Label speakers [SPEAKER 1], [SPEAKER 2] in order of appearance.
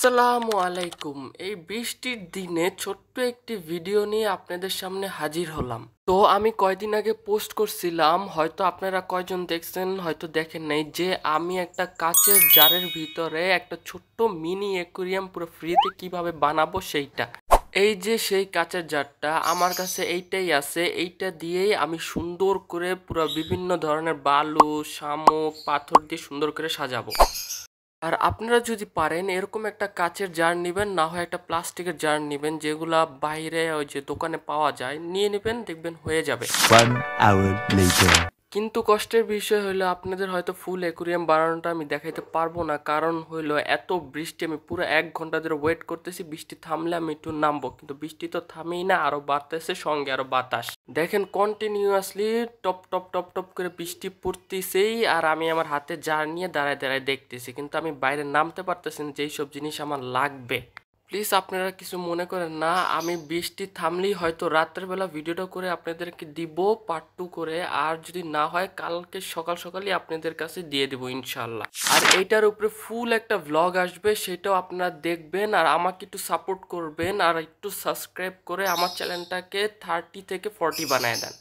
[SPEAKER 1] আসসালামু আলাইকুম। এই বৃষ্টির দিনে ছোট্ট একটি ভিডিও নিয়ে আপনাদের সামনে হাজির হলাম। তো আমি কয়দিন আগে পোস্ট করছিলাম, হয়তো আপনারা কয়জন দেখছেন হয়তো দেখেন নাই, যে আমি একটা কাচের জারের ভিতরে একটা ছোট্ট মিনি অ্যাকুরিয়াম পুরো ফ্রিতে কিভাবে বানাবো সেইটা। এই যে সেই কাচের জারটা আমার কাছে এইটাই আছে, এইটা দিয়েই আমি সুন্দর করে পুরো বিভিন্ন ধরনের বালু, শামুক, পাথর দিয়ে সুন্দর করে সাজাবো। আর আপনারা যদি পারেন এরকম একটা কাচের জার নেবেন, না হয় একটা প্লাস্টিকের জার নেবেন, যেগুলা বাইরে ওই যে দোকানে পাওয়া যায়, নিয়ে নেবেন, দেখবেন হয়ে যাবে।
[SPEAKER 2] 1 hour later.
[SPEAKER 1] কিন্তু কষ্টের বিষয় হলো আপনাদের হয়তো ফুল অ্যাকুরিয়াম বানানোটা আমি দেখাইতে পারবো না, কারণ হইলো এত বৃষ্টি। আমি পুরো 1 ঘন্টা ধরে ওয়েট করতেছি বৃষ্টি থামলে আমি একটু নামবো, কিন্তু বৃষ্টি তো থামেই না, আরো বাড়তেছে, সঙ্গে আরো বাতাস। দেখেন continuously top top top top করে বৃষ্টি পড়তেছেই, আর আমি আমার হাতে জার নিয়ে দাঁড়ায় দাঁড়ায় দেখতেছি, কিন্তু আমি বাইরে নামতে পারতেছি না, যেই সব জিনিস আমার লাগবে। প্লিজ আপনারা কিছু মনে করেন না, আমি বৃষ্টি থামলেই হয়তো রাত্রেবেলা ভিডিওটা করে আপনাদেরকে দিব পার্ট 2 করে, আর যদি না হয় কালকে সকাল সকালই আপনাদের কাছে দিয়ে দেবো ইনশাল্লাহ। আর এইটার উপরে ফুল একটা ভ্লগ আসবে, সেটাও আপনারা দেখবেন, আর আমাকে একটু সাপোর্ট করবেন, আর একটু সাবস্ক্রাইব করে আমার চ্যানেলটাকে 30 থেকে 40 বানায় দেন।